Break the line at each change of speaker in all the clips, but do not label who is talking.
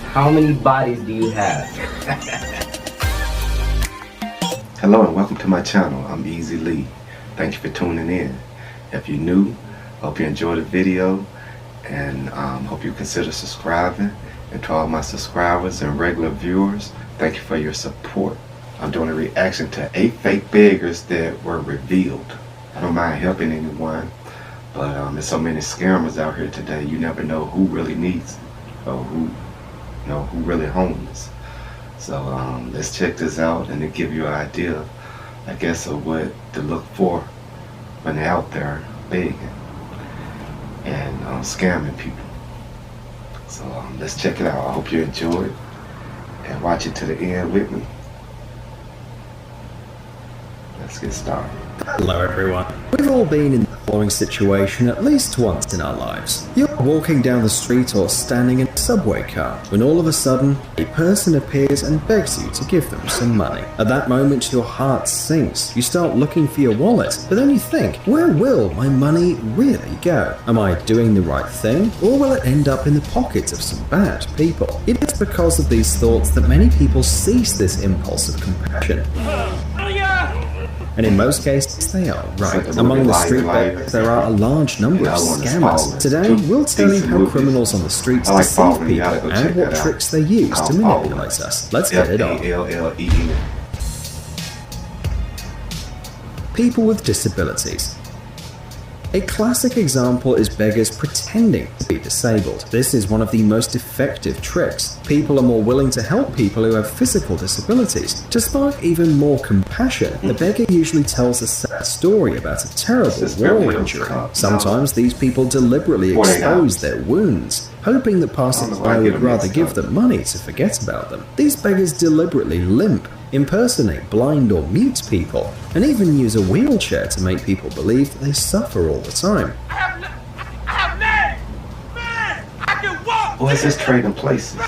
How many bodies do you have?
Hello and welcome to my channel. I'm Easy Lee. Thank you for tuning in. If you're new, hope you enjoy the video and hope you consider subscribing. And to all my subscribers and regular viewers, thank you for your support. I'm doing a reaction to 8 fake beggars that were revealed. I don't mind helping anyone, but there's so many scammers out here today. You never know who really needs it or who really homeless. So let's check this out and to give you an idea, I guess, of what to look for when they're out there begging and scamming people. So let's check it out. I hope you enjoy it and watch it to the end with me. Let's get started.
Hello everyone. We've all been in the following situation at least once in our lives. You're walking down the street or standing in a subway car when all of a sudden a person appears and begs you to give them some money. At that moment your heart sinks. You start looking for your wallet, but then you think, where will my money really go? Am I doing the right thing, or will it end up in the pockets of some bad people? It is because of these thoughts that many people seize this impulse of compassion. And in most cases, they are right. Among the street beggars, there are a large number of scammers. Today, we'll tell you how criminals on the streets deceive people and what tricks they use to manipulate us. Let's get it on. People with disabilities. A classic example is beggars pretending to be disabled. This is one of the most effective tricks. People are more willing to help people who have physical disabilities. To spark even more compassion, the beggar usually tells a sad story about a terrible war injury. Sometimes these people deliberately expose their wounds, hoping that passers-by would rather give them money to forget about them. These beggars deliberately limp, impersonate blind or mute people, and even use a wheelchair to make people believe that they suffer all the time.
Or is this trading places?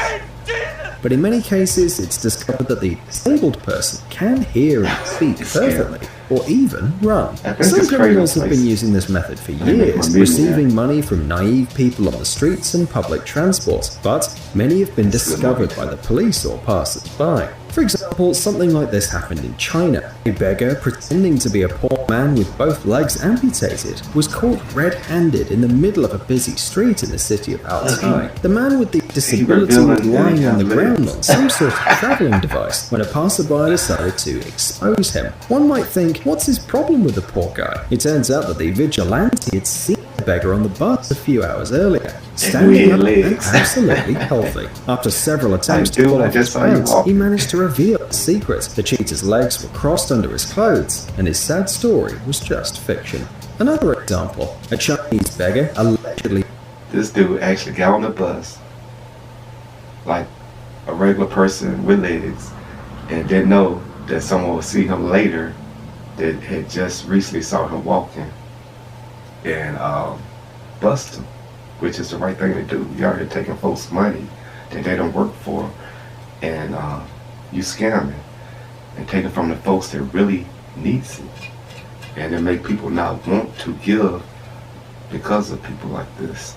But in many cases, it's discovered that the disabled person can hear and speak perfectly, or even run. Some criminals have been using this method for years, receiving money from naive people on the streets and public transport, but many have been discovered by the police or passers-by. For example, something like this happened in China. A beggar, pretending to be a poor man with both legs amputated, was caught red-handed in the middle of a busy street in the city of Altai. The man with the disability was lying on the ground on some sort of traveling device when a passerby decided to expose him. One might think, what's his problem with the poor guy? It turns out that the vigilante had seen the beggar on the bus a few hours earlier, standing up and absolutely healthy. After several attempts to pull off his pants, he managed to reveal the secret. The cheater's legs were crossed under his clothes, and his sad story was just fiction. Another example, a Chinese beggar allegedly...
This dude actually got on the bus like a regular person with legs and didn't know that someone would see him later that had just recently saw him walking and bust him, which is the right thing to do. You're out here taking folks' money that they don't work for, and you scamming and taking from the folks that really needs it, and it make people not want to give because of people like this.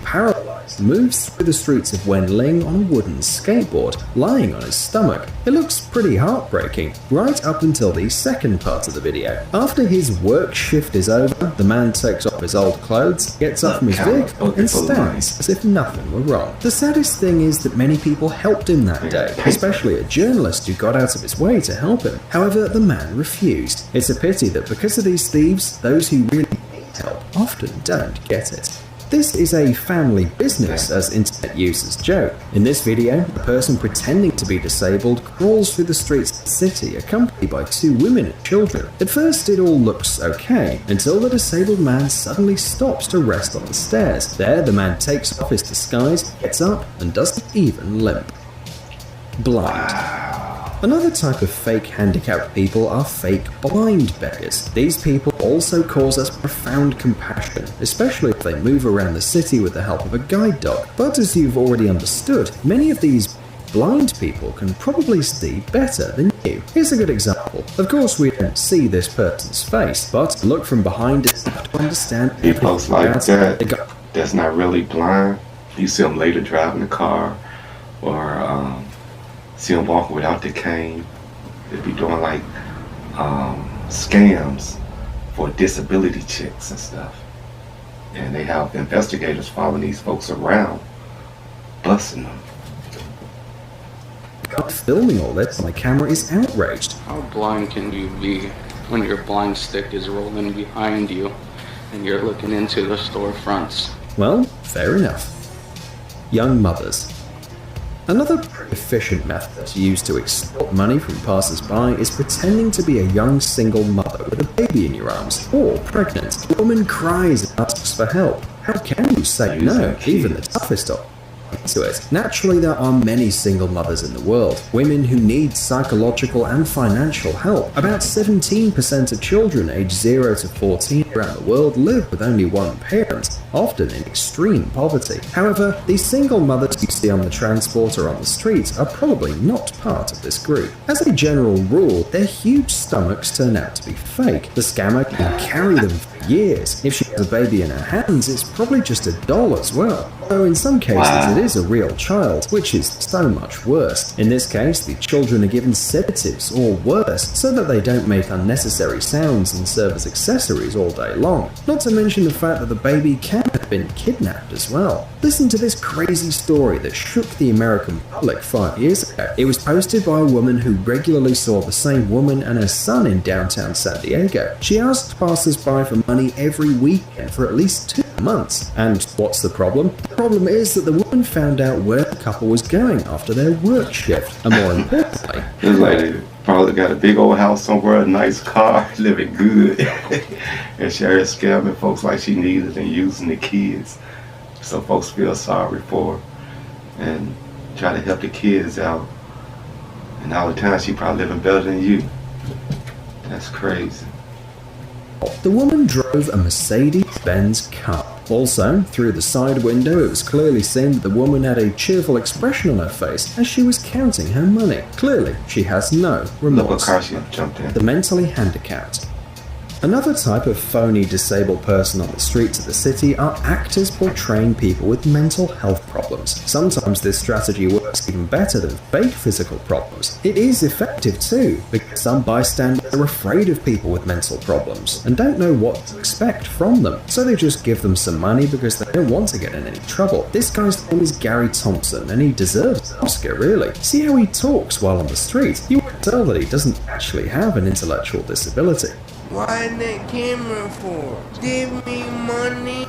Paralyzed, moves through the streets of Wenling on a wooden skateboard, lying on his stomach. It looks pretty heartbreaking, right up until the second part of the video. After his work shift is over, the man takes off his old clothes, gets up from his vehicle, and stands as if nothing were wrong. The saddest thing is that many people helped him that day, especially a journalist who got out of his way to help him. However, the man refused. It's a pity that because of these thieves, those who really need help often don't get it. This is a family business, as internet users joke. In this video, the person pretending to be disabled crawls through the streets of the city accompanied by 2 women and children. At first it all looks okay, until the disabled man suddenly stops to rest on the stairs. There, the man takes off his disguise, gets up, and doesn't even limp. Blind. Another type of fake handicapped people are fake blind beggars. These people also cause us profound compassion, especially if they move around the city with the help of a guide dog. But as you've already understood, many of these blind people can probably see better than you. Here's a good example. Of course, we don't see this person's face, but look from behind is enough to understand
everything like that. That's not really blind. You see them later driving the car or see them walking without the cane. They be doing like scams for disability checks and stuff. And they have investigators following these folks around, busting them.
The guy filming all this on the camera is outraged.
How blind can you be when your blind stick is rolling behind you and you're looking into the storefronts?
Well, fair enough. Young mothers. Another efficient method used to extort money from passers-by is pretending to be a young single mother with a baby in your arms, or pregnant. The woman cries and asks for help. How can you say no, even the toughest of to it? Naturally, there are many single mothers in the world, women who need psychological and financial help. About 17% of children aged 0 to 14 around the world live with only one parent, often in extreme poverty. However, these single mothers you see on the transport or on the streets are probably not part of this group. As a general rule, their huge stomachs turn out to be fake. The scammer can carry them for years. If she has a baby in her hands, it's probably just a doll as well. Though in some cases it is a real child, which is so much worse. In this case, the children are given sedatives or worse, so that they don't make unnecessary sounds and serve as accessories all day long. Not to mention the fact that the baby can have been kidnapped as well. Listen to this crazy story that shook the American public 5 years ago. It was posted by a woman who regularly saw the same woman and her son in downtown San Diego. She asked passers-by for money every weekend for at least 2 months. And what's the problem? The problem is that the woman found out where the couple was going after their work shift, and more importantly,
this lady probably got a big old house somewhere, a nice car, living good, and she started scamming folks like she needed and using the kids, so folks feel sorry for her and try to help the kids out. And all the time she probably living better than you. That's crazy.
the woman drove a Mercedes-Benz car. Also, through the side window, it was clearly seen that the woman had a cheerful expression on her face as she was counting her money. Clearly, she has no remorse.
Look what car she jumped in.
The mentally handicapped. Another type of phony disabled person on the streets of the city are actors portraying people with mental health problems. Sometimes this strategy works even better than fake physical problems. It is effective too, because some bystanders are afraid of people with mental problems and don't know what to expect from them, so they just give them some money because they don't want to get in any trouble. This guy's name is Gary Thompson, and he deserves an Oscar, really. See how he talks while on the street? You can tell that he doesn't actually have an intellectual disability.
Why that camera for? Give me money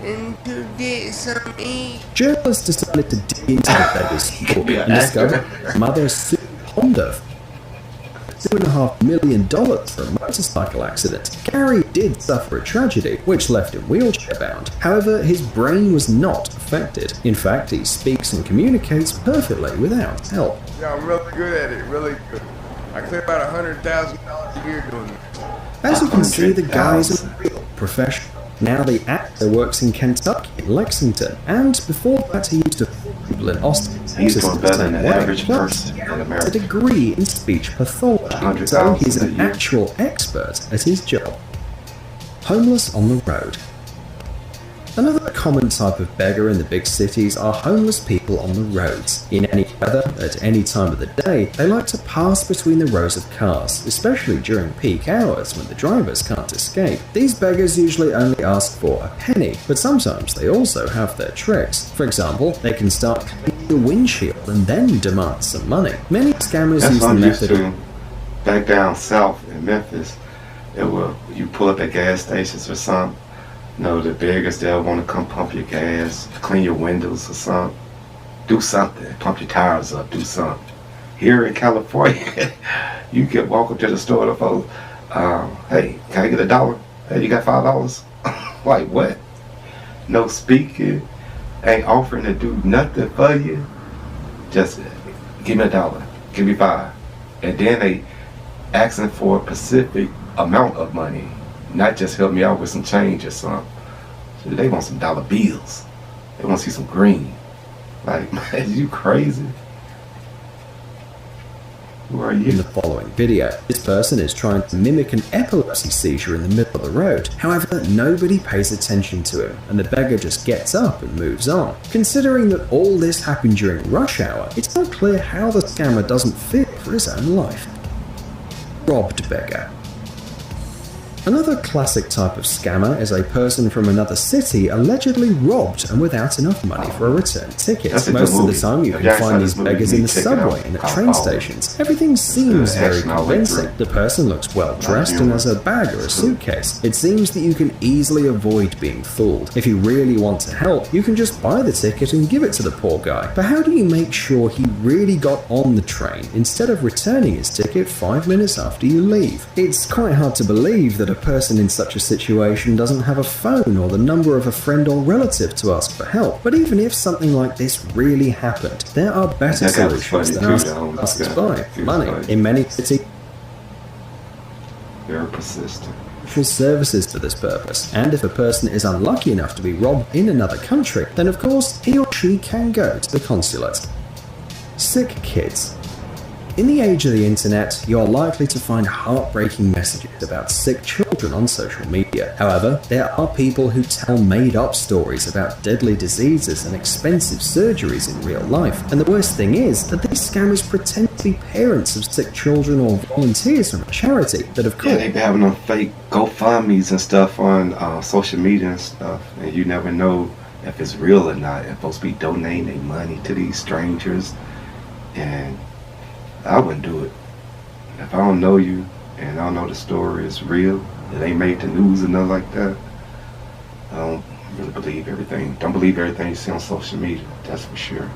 and to get some eat.
Journalists decided to dig into the beggar's story and discovered his mother sued Honda for $2.5 million for a motorcycle accident. Gary did suffer a tragedy, which left him wheelchair-bound. However, his brain was not affected. In fact, he speaks and communicates perfectly without help.
Yeah, I'm really good at it, really good. I clear about $100,000 a year doing this.
As you can see, the guy's a real professional. Now the actor works in Kentucky, in Lexington, and before that he used to fool people in Austin,
He's
Texas,
doing better than the average
plus
person in
a
America.
degree in speech pathology, so he's an actual expert at his job. Homeless on the road. Another common type of beggar in the big cities are homeless people on the roads. In any weather, at any time of the day, they like to pass between the rows of cars, especially during peak hours when the drivers can't escape. These beggars usually only ask for a penny, but sometimes they also have their tricks. For example, they can start cleaning the windshield and then demand some money. Many scammers
That's
use
what
the
I'm used
method
to. Back down south in Memphis, you pull up at gas stations or something. No, the beggars there want to come pump your gas, clean your windows or something. Do something. Pump your tires up. Do something. Here in California, you can walk up to the store and folks, hey, can I get $1? Hey, you got $5? Like what? No speaking. Ain't offering to do nothing for you. Just give me $1. Give me $5. And then they asking for a specific amount of money. Not just help me out with some change or something. So they want some dollar bills. They want to see some green. Like, man, you crazy? Who are
In
you?
the following video, this person is trying to mimic an epilepsy seizure in the middle of the road. However, nobody pays attention to him, and the beggar just gets up and moves on. Considering that all this happened during rush hour, it's not clear how the scammer doesn't fear for his own life. Robbed beggar. Another classic type of scammer is a person from another city allegedly robbed and without enough money for a return ticket.
That's a
Most
good
of the
movie.
time you
If
can
you guys
find
saw
these
this movie,
beggars
you
in
need
the
to check it out.
subway and at
I'll
train
follow it.
stations. Everything seems
good
very
action all the way
convincing.
through.
The person looks well dressed and has a bag or a suitcase. It seems that you can easily avoid being fooled. If you really want to help, you can just buy the ticket and give it to the poor guy. But how do you make sure he really got on the train instead of returning his ticket 5 minutes after you leave? It's quite hard to believe that a person in such a situation doesn't have a phone or the number of a friend or relative to ask for help. But even if something like this really happened, there are better
That guy was
solutions
funny
than
too,
asking
though.
passers-by
He was
money.
funny.
In many cities,
Very persistent.
services for this purpose, and if a person is unlucky enough to be robbed in another country, then of course he or she can go to the consulate. Sick kids. In the age of the internet, you are likely to find heartbreaking messages about sick children on social media. However, there are people who tell made-up stories about deadly diseases and expensive surgeries in real life. And the worst thing is that these scammers pretend to be parents of sick children or volunteers from a charity that of
Yeah,
course
they be having them fake GoFundMe's and stuff on social media and stuff, and you never know if it's real or not. If folks be donating their money to these strangers, and I wouldn't do it. If I don't know you and I don't know the story is real, it ain't made the news or nothing like that, I don't really believe everything. Don't believe everything you see on social media, that's for sure.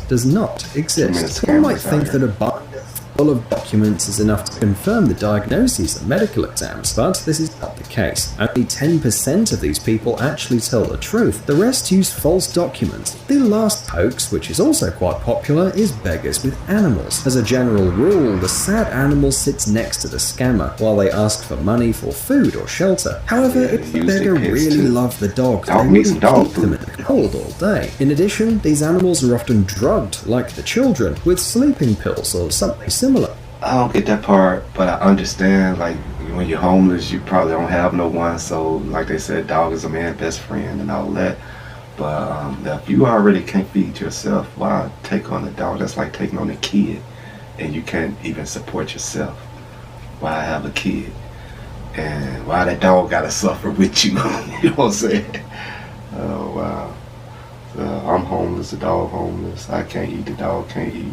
does not
Too many
exist. One might
scammers out
think
here.
that a binder full of documents is enough to confirm the diagnoses and medical exams, but this is not the case. Only 10% of these people actually tell the truth. The rest use false documents. The last hoax, which is also quite popular, is beggars with animals. As a general rule, the sad animal sits next to the scammer while they ask for money for food or shelter. However,
Yeah,
if the
usually
beggar
kids
really
too.
loved the dog,
Dog
they
meat and
wouldn't
dog
keep them in
food.
the cold all day. In addition, these animals are often drugged, like the children, with sleeping pills or something similar.
I don't get that part, but I understand, like, when you're homeless, you probably don't have no one, so, like they said, dog is a man's best friend and all that. But if you already can't feed yourself, why take on a dog? That's like taking on a kid, and you can't even support yourself. Why have a kid? And why that dog gotta suffer with you? You know what I'm saying? Oh, wow. I'm homeless, the dog homeless. I can't eat, the dog can't eat.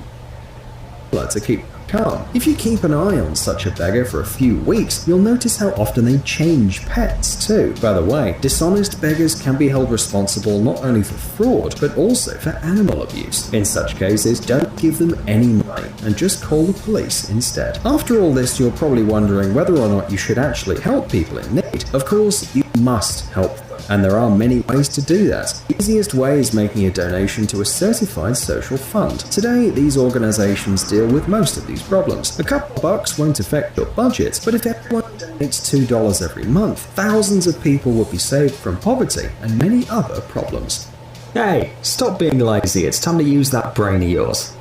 To keep calm. If you keep an eye on such a beggar for a few weeks, you'll notice how often they change pets too. By the way, dishonest beggars can be held responsible not only for fraud, but also for animal abuse. In such cases, don't give them any money and just call the police instead. After all this, you're probably wondering whether or not you should actually help people in need. Of course, you must help them. And there are many ways to do that. The easiest way is making a donation to a certified social fund. Today, these organizations deal with most of these problems. A couple of bucks won't affect your budget, but if everyone donates $2 every month, thousands of people will be saved from poverty and many other problems.
Hey, stop being lazy, it's time to use that brain of yours.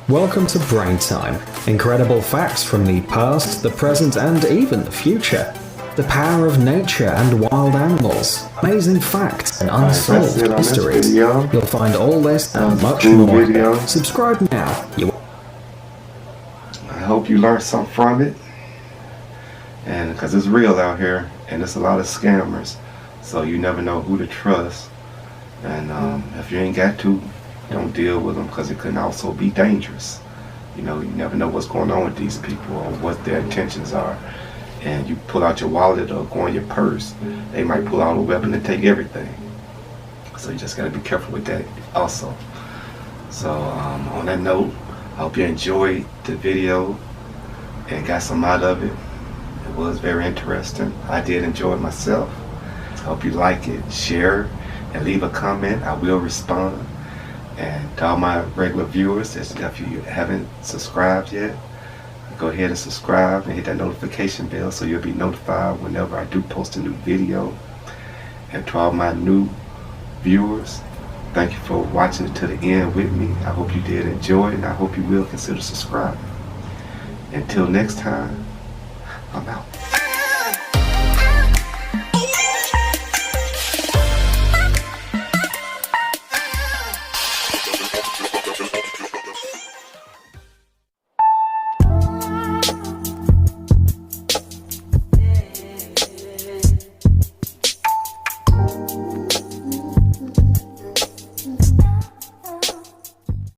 Welcome to Brain Time. Incredible facts from the past, the present, and even the future. The power of nature and wild animals, amazing facts and unsolved
that's it on this
mysteries.
video.
You'll find all this and much
Cool
more.
video.
Subscribe now.
I hope you learned something from it, and because it's real out here and there's a lot of scammers, so you never know who to trust. And if you ain't got to, don't deal with them, because it can also be dangerous. You know, you never know what's going on with these people or what their intentions are. And you pull out your wallet or go in your purse, they might pull out a weapon and take everything. So you just gotta be careful with that also. So on that note, I hope you enjoyed the video and got some out of it. It was very interesting. I did enjoy it myself. I hope you like it, share, and leave a comment. I will respond. And to all my regular viewers, if you haven't subscribed yet, go ahead and subscribe and hit that notification bell so you'll be notified whenever I do post a new video. And to all my new viewers, Thank you for watching it to the end with me. I hope you did enjoy it, and I hope you will consider subscribing. Until next time, I'm out.